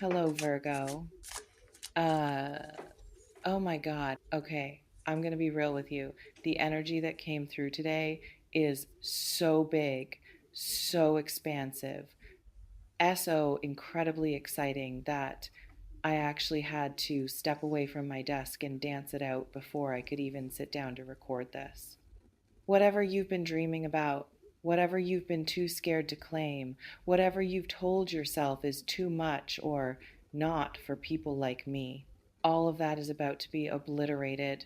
Hello, Virgo. Uh, oh my God. Okay, I'm gonna be real with you. The energy that came through today is so big, so expansive, so incredibly exciting that I actually had to step away from my desk and dance it out before I could even sit down to record this. Whatever you've been dreaming about, whatever you've been too scared to claim, whatever you've told yourself is too much or not for people like me, all of that is about to be obliterated.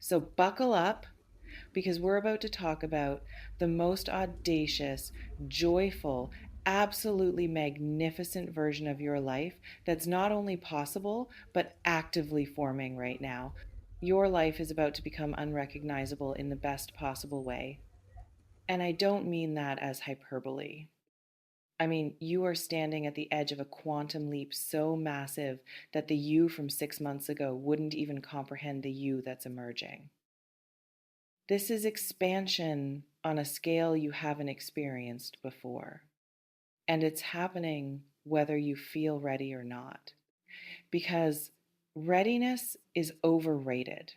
So buckle up because we're about to talk about the most audacious, joyful, absolutely magnificent version of your life that's not only possible, but actively forming right now. Your life is about to become unrecognizable in the best possible way. And I don't mean that as hyperbole. I mean, you are standing at the edge of a quantum leap so massive that the you from 6 months ago wouldn't even comprehend the you that's emerging. This is expansion on a scale you haven't experienced before. And it's happening whether you feel ready or not. Because readiness is overrated.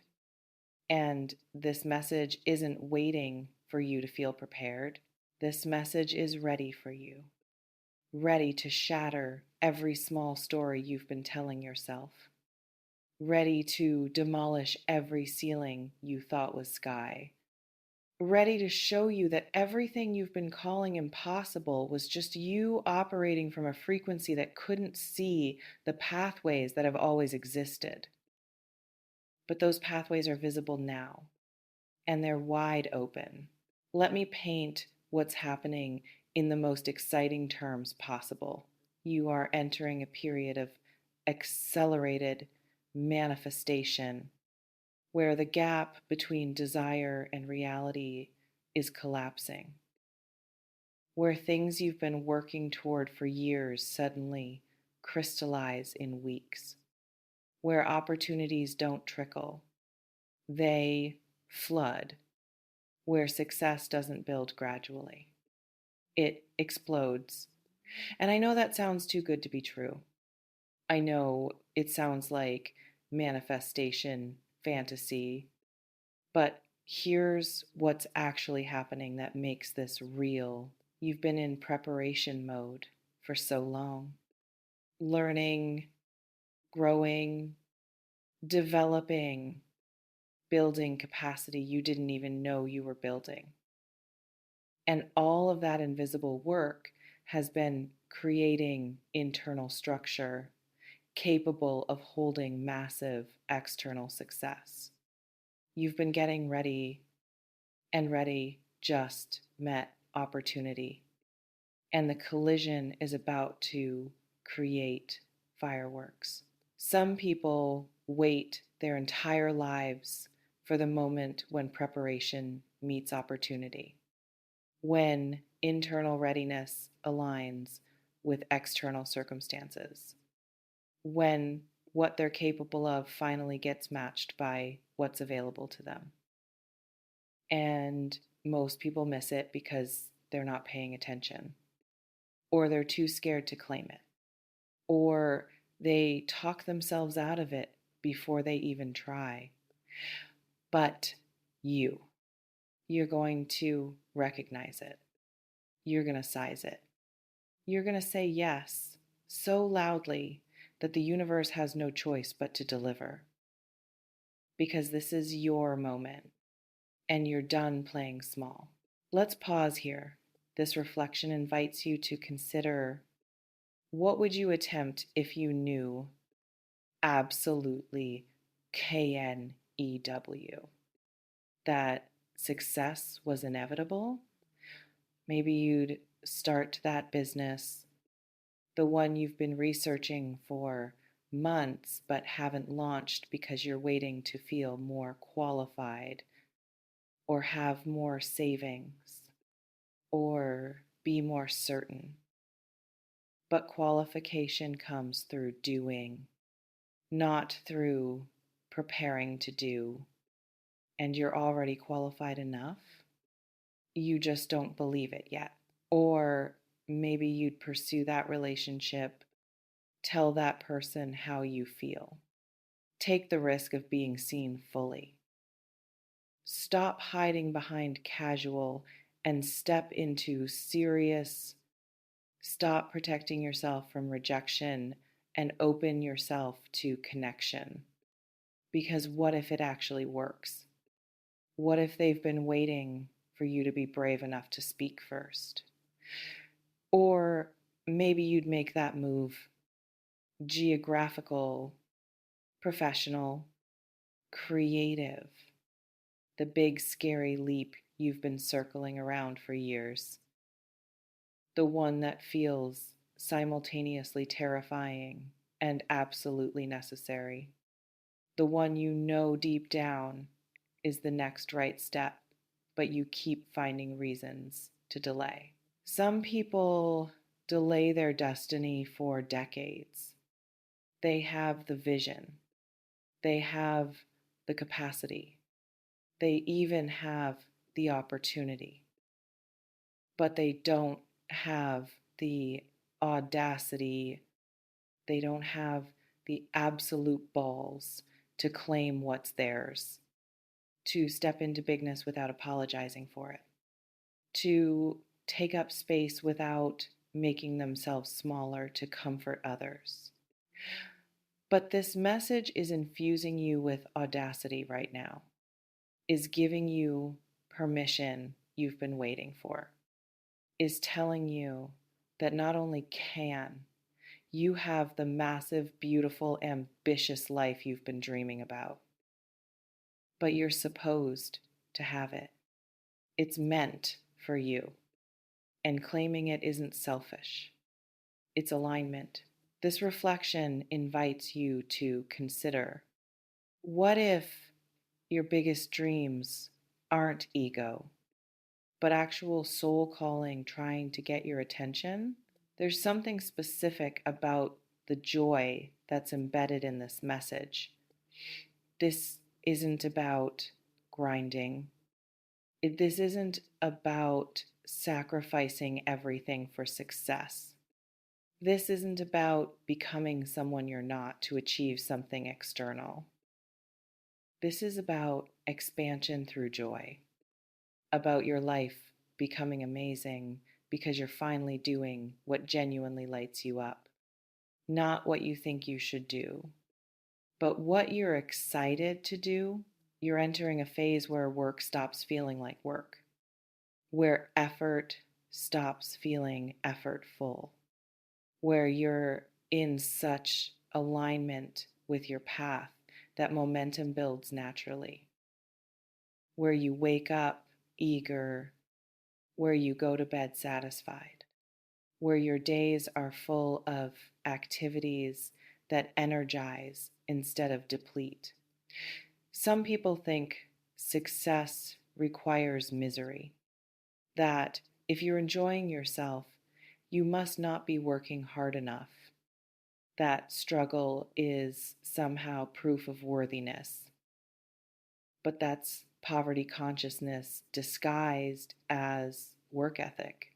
And this message isn't waiting for you to feel prepared. This message is ready for you, ready to shatter every small story you've been telling yourself, ready to demolish every ceiling you thought was sky, ready to show you that everything you've been calling impossible was just you operating from a frequency that couldn't see the pathways that have always existed. But those pathways are visible now, and they're wide open. Let me paint what's happening in the most exciting terms possible. You are entering a period of accelerated manifestation where the gap between desire and reality is collapsing, where things you've been working toward for years suddenly crystallize in weeks, where opportunities don't trickle, they flood, where success doesn't build gradually. It explodes. And I know that sounds too good to be true. I know it sounds like manifestation fantasy, but here's what's actually happening that makes this real. You've been in preparation mode for so long, learning, growing, developing, building capacity you didn't even know you were building. And all of that invisible work has been creating internal structure capable of holding massive external success. You've been getting ready, and ready just met opportunity. And the collision is about to create fireworks. Some people wait their entire lives for the moment when preparation meets opportunity, when internal readiness aligns with external circumstances, when what they're capable of finally gets matched by what's available to them. And most people miss it because they're not paying attention, or they're too scared to claim it, or they talk themselves out of it before they even try. But you're going to recognize it. You're going to size it. You're going to say yes so loudly that the universe has no choice but to deliver. Because this is your moment and you're done playing small. Let's pause here. This reflection invites you to consider, what would you attempt if you knew absolutely KNEW that success was inevitable? Maybe you'd start that business, the one you've been researching for months but haven't launched because you're waiting to feel more qualified or have more savings or be more certain. But qualification comes through doing, not through preparing to do. And you're already qualified enough. You just don't believe it yet. Or maybe you'd pursue that relationship Tell that person how you feel. Take the risk of being seen fully. Stop hiding behind casual and step into serious. Stop protecting yourself from rejection and open yourself to connection. Because what if it actually works? What if they've been waiting for you to be brave enough to speak first? Or maybe you'd make that move geographical, professional, creative, the big scary leap you've been circling around for years, the one that feels simultaneously terrifying and absolutely necessary, the one you know deep down is the next right step, but you keep finding reasons to delay. Some people delay their destiny for decades. They have the vision, they have the capacity, they even have the opportunity, but they don't have the audacity, they don't have the absolute balls to claim what's theirs, to step into bigness without apologizing for it, to take up space without making themselves smaller to comfort others. But this message is infusing you with audacity right now, is giving you permission you've been waiting for, is telling you that not only can you have the massive, beautiful, ambitious life you've been dreaming about, but you're supposed to have it. It's meant for you. And claiming it isn't selfish, it's alignment. This reflection invites you to consider, what if your biggest dreams aren't ego, but actual soul calling trying to get your attention? There's something specific about the joy that's embedded in this message. This isn't about grinding. This isn't about sacrificing everything for success. This isn't about becoming someone you're not to achieve something external. This is about expansion through joy, about your life becoming amazing because you're finally doing what genuinely lights you up. Not what you think you should do, but what you're excited to do. You're entering a phase where work stops feeling like work, where effort stops feeling effortful, where you're in such alignment with your path that momentum builds naturally, where you wake up eager, where you go to bed satisfied, where your days are full of activities that energize instead of deplete. Some people think success requires misery, that if you're enjoying yourself, you must not be working hard enough, that struggle is somehow proof of worthiness. But that's poverty consciousness disguised as work ethic.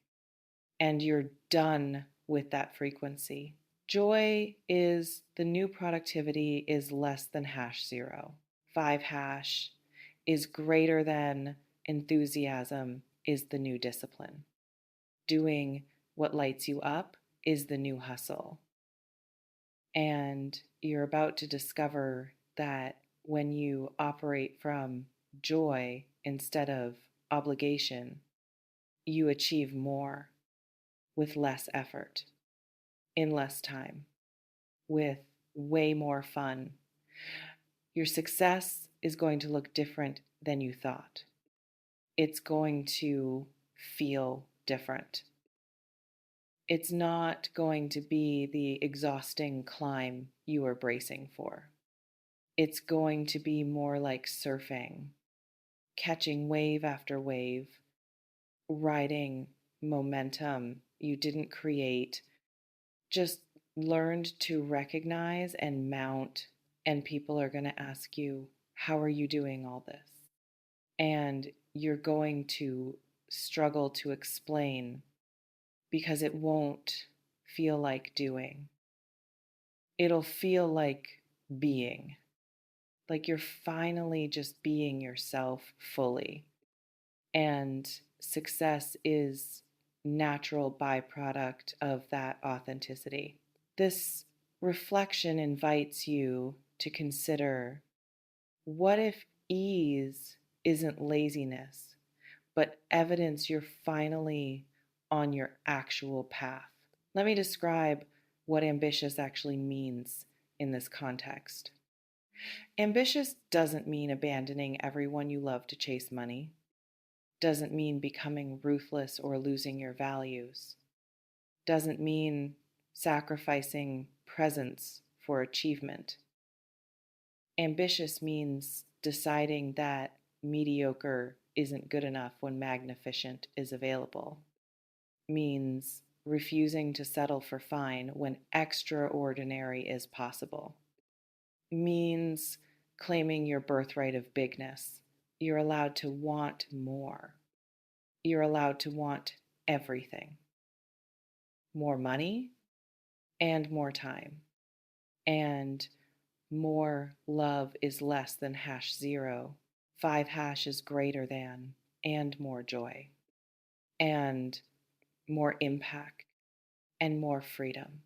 And you're done with that frequency. Joy is the new productivity is less than hash zero. 5 hash is greater than enthusiasm is the new discipline. Doing what lights you up is the new hustle. And you're about to discover that when you operate from joy instead of obligation, you achieve more with less effort, in less time, with way more fun. Your success is going to look different than you thought. It's going to feel different. It's not going to be the exhausting climb you were bracing for. It's going to be more like surfing, catching wave after wave, riding momentum you didn't create, just learned to recognize and mount. And people are going to ask you, how are you doing all this? And you're going to struggle to explain because it won't feel like doing. It'll feel being, like you're finally just being yourself fully. And success is natural byproduct of that authenticity. This reflection invites you to consider, what if ease isn't laziness, but evidence you're finally on your actual path? Let me describe what ambitious actually means in this context. Ambitious doesn't mean abandoning everyone you love to chase money, doesn't mean becoming ruthless or losing your values, doesn't mean sacrificing presence for achievement. Ambitious means deciding that mediocre isn't good enough when magnificent is available, means refusing to settle for fine when extraordinary is possible, means claiming your birthright of bigness. You're allowed to want more. You're allowed to want everything: more money and more time. And more love is less than #0. 5# is greater than, and more joy, and more impact, and more freedom.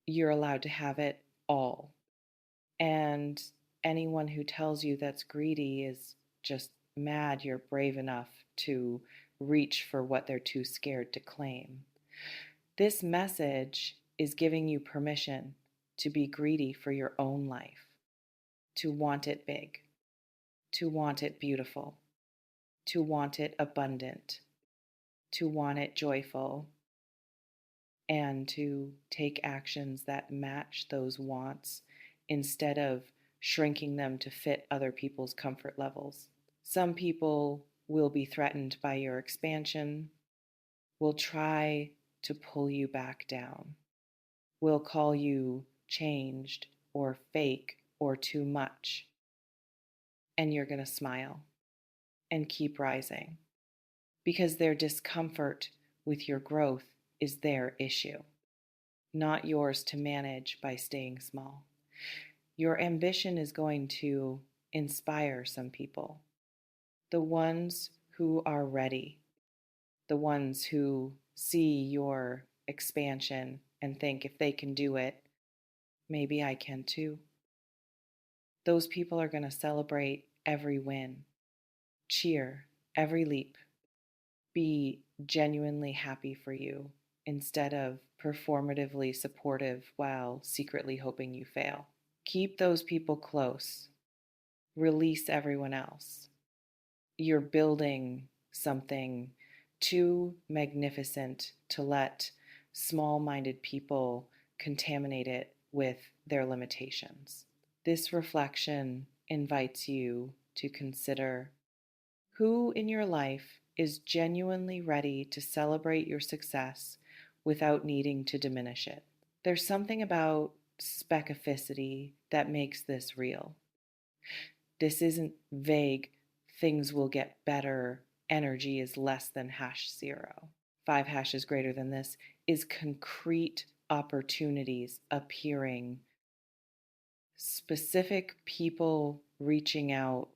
You're allowed to have it all. And anyone who tells you that's greedy is just mad you're brave enough to reach for what they're too scared to claim. This message is giving you permission to be greedy for your own life, to want it big, to want it beautiful, to want it abundant, to want it joyful, and to take actions that match those wants instead of shrinking them to fit other people's comfort levels. Some people will be threatened by your expansion, will try to pull you back down, will call you changed or fake or too much. And you're going to smile and keep rising because their discomfort with your growth is their issue, not yours to manage by staying small. Your ambition is going to inspire some people, the ones who are ready, the ones who see your expansion and think, if they can do it, maybe I can too. Those people are going to celebrate every win, cheer every leap, be genuinely happy for you instead of performatively supportive while secretly hoping you fail. Keep those people close. Release everyone else. You're building something too magnificent to let small-minded people contaminate it with their limitations. This reflection invites you to consider, who in your life is genuinely ready to celebrate your success without needing to diminish it? There's something about specificity that makes this real. This isn't vague, things will get better, energy is less than #0. 5# is greater than this, is concrete opportunities appearing, specific people reaching out,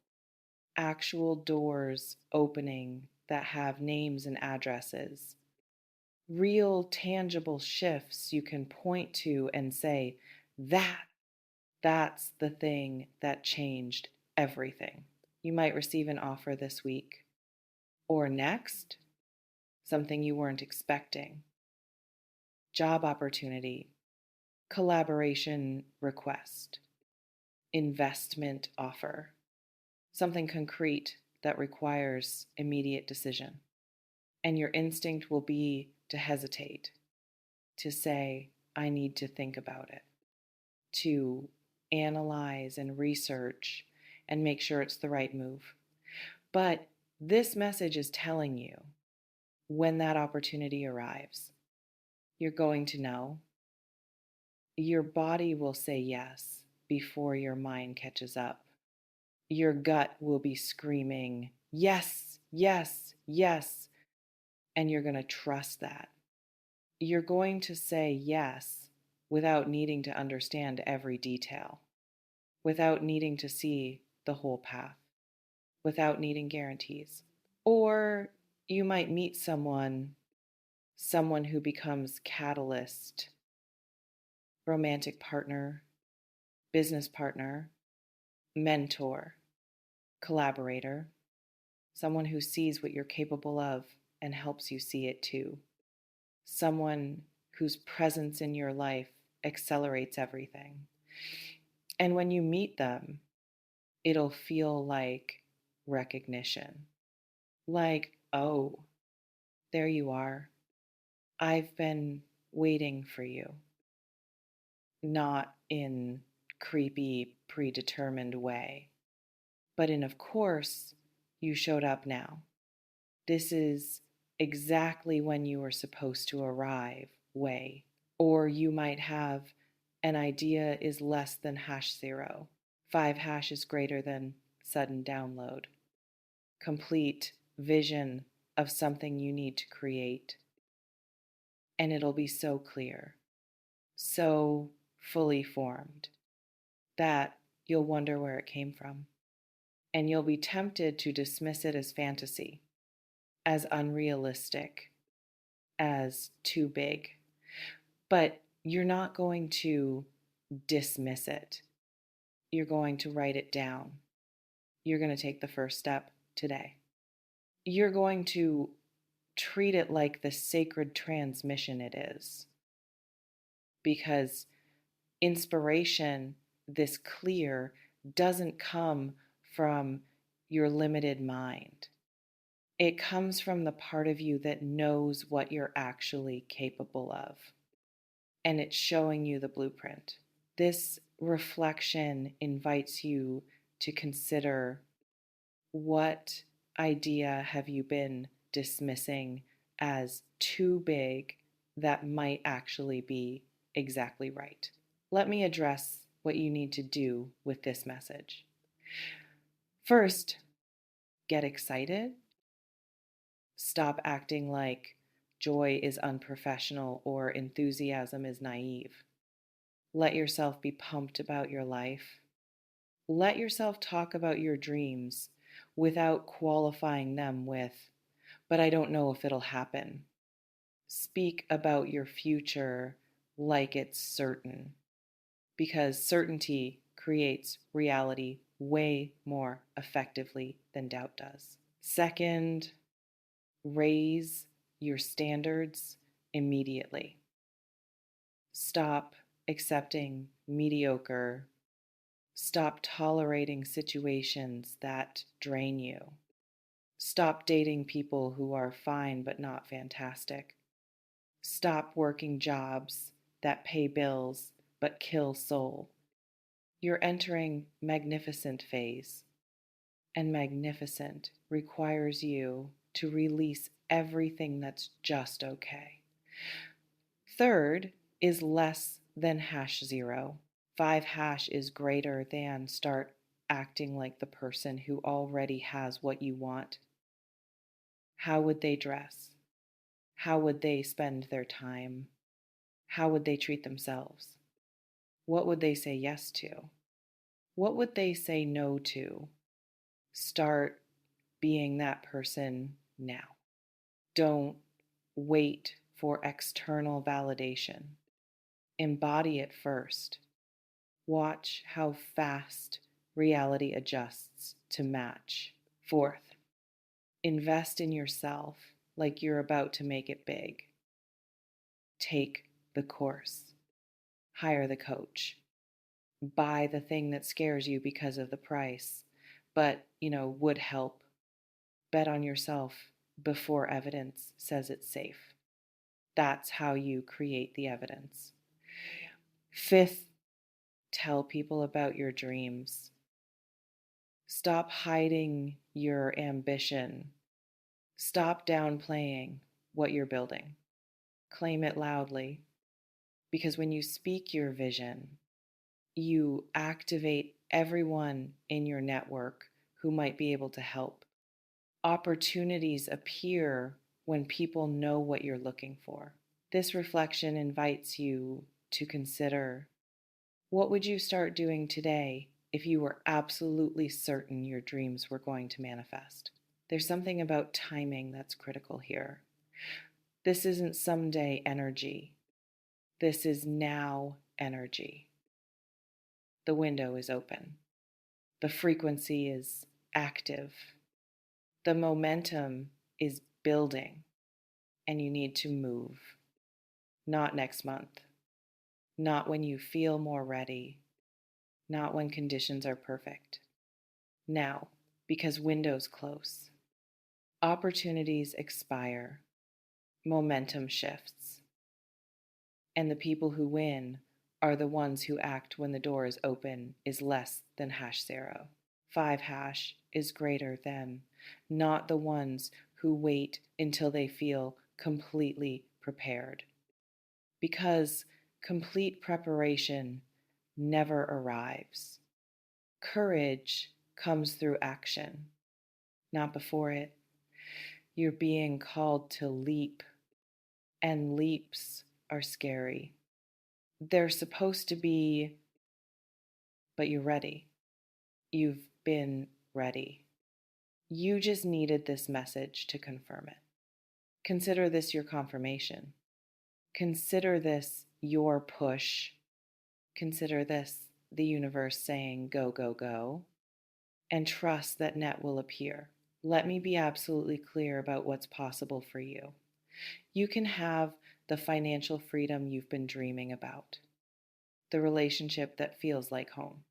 actual doors opening that have names and addresses, real tangible shifts you can point to and say, that's the thing that changed everything. You might receive an offer this week or next, something you weren't expecting, job opportunity, collaboration request, investment offer, something concrete that requires immediate decision. And your instinct will be to hesitate, to say, I need to think about it, to analyze and research and make sure it's the right move. But this message is telling you, when that opportunity arrives, you're going to know. Your body will say yes before your mind catches up. Your gut will be screaming, yes, yes, yes, and you're going to trust that. You're going to say yes without needing to understand every detail, without needing to see the whole path, without needing guarantees. Or you might meet someone who becomes catalyst, romantic partner, business partner, mentor, collaborator, someone who sees what you're capable of and helps you see it too, someone whose presence in your life accelerates everything. And when you meet them, it'll feel like recognition. Like, oh, there you are. I've been waiting for you. Not in creepy, predetermined way, but in, of course, you showed up now. This is exactly when you were supposed to arrive way. Or you might have an idea is less than #0. 5# is greater than sudden download. Complete vision of something you need to create. And it'll be so clear, so fully formed, that you'll wonder where it came from. And you'll be tempted to dismiss it as fantasy, as unrealistic, as too big. But you're not going to dismiss it. You're going to write it down. You're going to take the first step today. You're going to treat it like the sacred transmission it is. Because inspiration, this clear, doesn't come from your limited mind. It comes from the part of you that knows what you're actually capable of. And it's showing you the blueprint. This reflection invites you to consider, what idea have you been dismissing as too big that might actually be exactly right? Let me address what you need to do with this message. First, get excited. Stop acting like joy is unprofessional or enthusiasm is naive. Let yourself be pumped about your life. Let yourself talk about your dreams without qualifying them with, but I don't know if it'll happen. Speak about your future like it's certain, because certainty creates reality way more effectively than doubt does. Second, raise your standards immediately. Stop accepting mediocre. Stop tolerating situations that drain you. Stop dating people who are fine but not fantastic. Stop working jobs that pay bills but kill soul. You're entering magnificent phase, and magnificent requires you to release everything that's just okay. Third is less than #0. 5# is greater than start acting like the person who already has what you want. How would they dress? How would they spend their time? How would they treat themselves? What would they say yes to? What would they say no to? Start being that person now. Don't wait for external validation. Embody it first. Watch how fast reality adjusts to match. Fourth, invest in yourself like you're about to make it big. Take the course. Hire the coach. Buy the thing that scares you because of the price, but, would help. Bet on yourself before evidence says it's safe. That's how you create the evidence. Fifth, tell people about your dreams. Stop hiding your ambition. Stop downplaying what you're building. Claim it loudly, because when you speak your vision, you activate everyone in your network who might be able to help. Opportunities appear when people know what you're looking for. This reflection invites you to consider. What would you start doing today if you were absolutely certain your dreams were going to manifest? There's something about timing that's critical here. This isn't someday energy. This is now energy. The window is open. The frequency is active. The momentum is building, and you need to move. Not next month. Not when you feel more ready. Not when conditions are perfect. Now, because windows close. Opportunities expire. Momentum shifts. And the people who win are the ones who act when the door is open is less than #0. 5# is greater than, not the ones who wait until they feel completely prepared. Because complete preparation never arrives. Courage comes through action, not before it. You're being called to leap, and leaps are scary. They're supposed to be, but you're ready. You've been ready. You just needed this message to confirm it. Consider this your confirmation. Consider this your push. Consider this the universe saying, go, go, go. And trust that net will appear. Let me be absolutely clear about what's possible for you. You can have the financial freedom you've been dreaming about, the relationship that feels like home,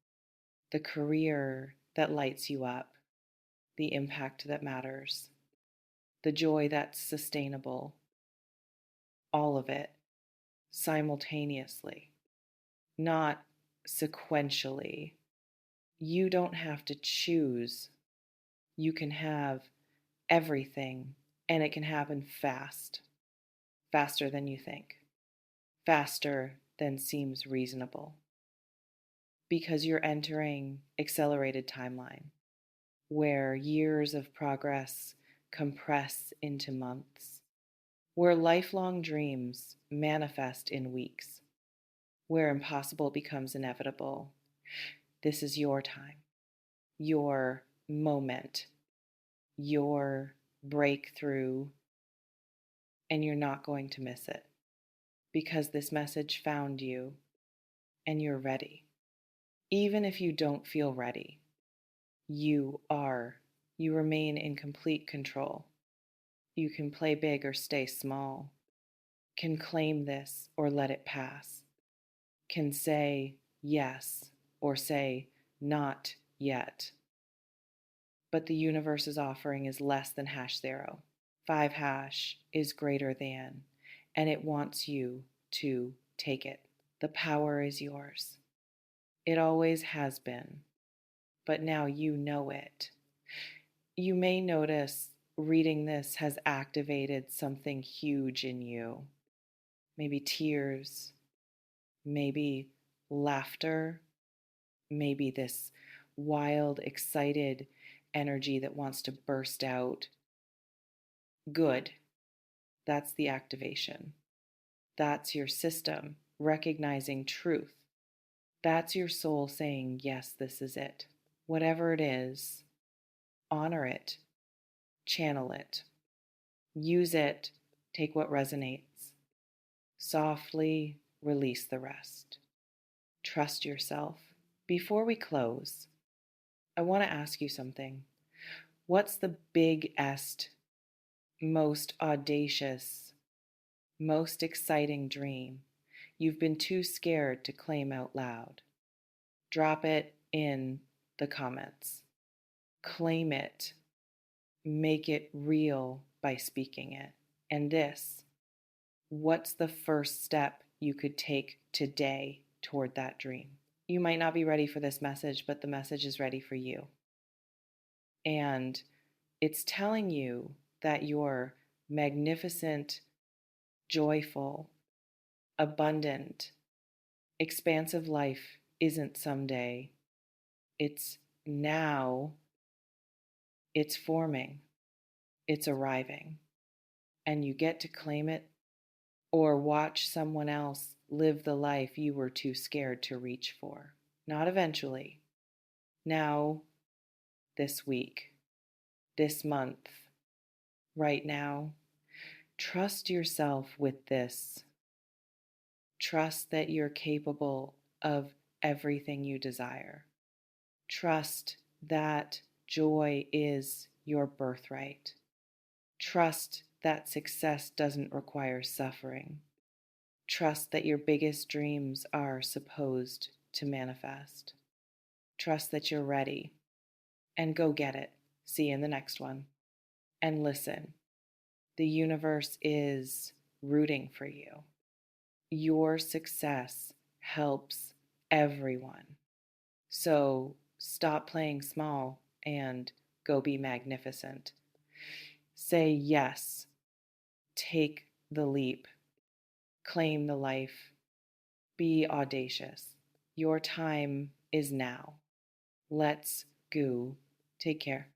the career that lights you up, the impact that matters, the joy that's sustainable, all of it simultaneously, not sequentially. You don't have to choose. You can have everything, and it can happen fast, faster than you think, faster than seems reasonable, because you're entering accelerated timeline where years of progress compress into months, where lifelong dreams manifest in weeks, where impossible becomes inevitable. This is your time, your moment, your breakthrough, and you're not going to miss it because this message found you and you're ready. Even if you don't feel ready, you are. You remain in complete control. You can play big or stay small, can claim this or let it pass, can say yes or say not yet. But the universe's offering is less than #0. 5# is greater than, and it wants you to take it. The power is yours. It always has been, but now you know it. You may notice reading this has activated something huge in you. Maybe tears, maybe laughter, maybe this wild, excited energy that wants to burst out. Good. That's the activation. That's your system recognizing truth. That's your soul saying, yes, this is it. Whatever it is, honor it, channel it, use it, take what resonates. Softly release the rest. Trust yourself. Before we close, I want to ask you something. What's the biggest, most audacious, most exciting dream you've been too scared to claim out loud? Drop it in the comments. Claim it. Make it real by speaking it. And this, what's the first step you could take today toward that dream? You might not be ready for this message, but the message is ready for you. And it's telling you that your magnificent, joyful, abundant, expansive life isn't someday. It's now. It's forming. It's arriving. And you get to claim it or watch someone else live the life you were too scared to reach for. Not eventually. Now, this week, this month, right now. Trust yourself with this. Trust that you're capable of everything you desire. Trust that joy is your birthright. Trust that success doesn't require suffering. Trust that your biggest dreams are supposed to manifest. Trust that you're ready and go get it. See you in the next one. And listen, the universe is rooting for you. Your success helps everyone. So stop playing small and go be magnificent. Say yes. Take the leap. Claim the life. Be audacious. Your time is now. Let's go. Take care.